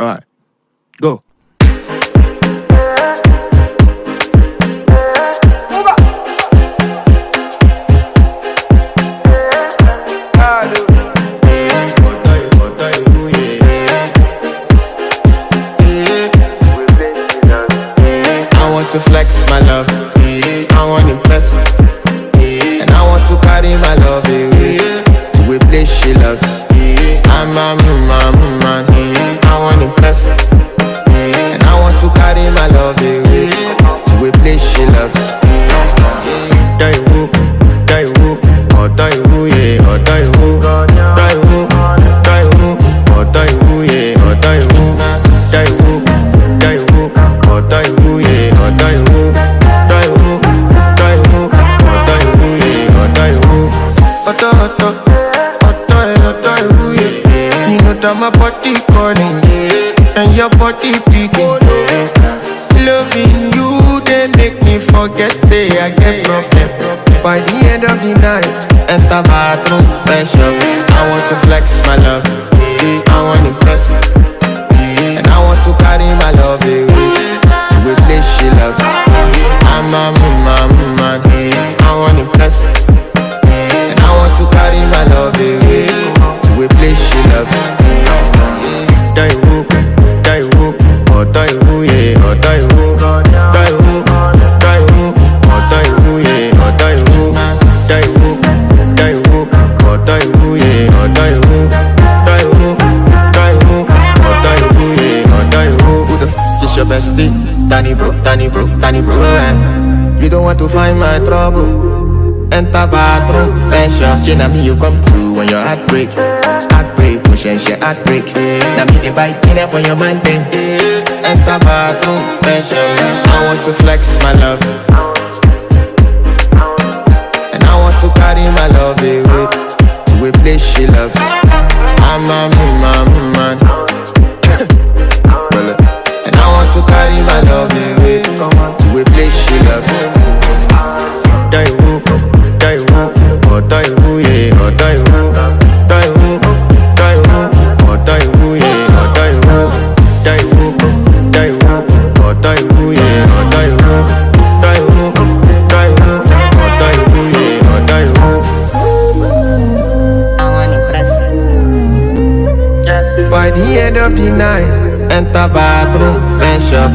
Alright, go. To flex my love, I want to impress, and I want to carry my love away to a place she loves. I'm a man, I want to impress, and I want to carry my love away to a place she loves. Die woo, oh die woo, yeah, oh die woo, die woo, oh die woo, yeah, oh die woo, oh die woo, yeah. You know that my body calling, and your body picking. Loving you, they make me forget, say I get problem. By the end of the night, enter bathroom, fresh up. I want to flex my love, I want to impress, and I want to carry my love away to a place she loves. I'm a man, I want to impress, and I want to carry my love away to a place she loves. Die woo, oh die woo, yeah, oh die woo, die woo, oh die woo, yeah, oh die woo, oh die woo, yeah, oh die woo, oh die woo, yeah, oh die woo. Who the f is your bestie? Danny bro, You don't want to find my trouble. Enter bathroom, fresh up. She na me you come through when your heart break, push and she heartbreak. Now me the bite in there for your man thing. Enter bathroom, fresh up. I want to flex my love, and I want to carry my love away to a place she loves. I'm a man, and I want to carry my love away to a place she loves. Die woo, oh die woo, yeah, oh die woo, oh die woo, yeah, oh die woo, oh die woo, yeah, oh die woo, oh die woo, yeah, oh die woo. I want to impress. Yes. By the end of the night, enter bathroom, fresh up.